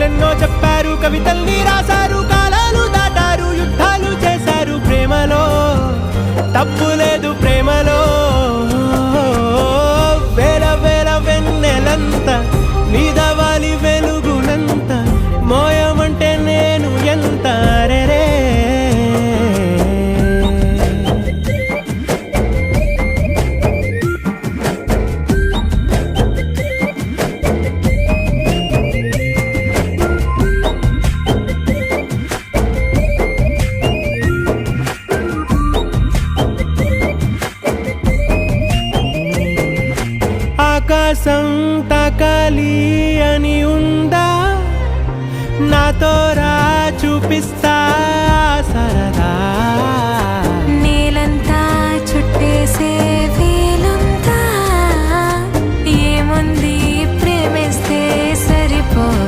కథలెన్నో చెప్పారు, కవితల్ని రాశారు, కాలాలు దాటారు, యుద్ధాలు చేశారు. ప్రేమలో తప్పు లేదు, ప్రేమలో వేల వేల వెన్నెలంత నీదవాలి వెలుగునంత, మోయమంటే నేను ఎంత రే. ఆకాశం తాకాలి అని ఉందా, నాతో రా చూపిస్తా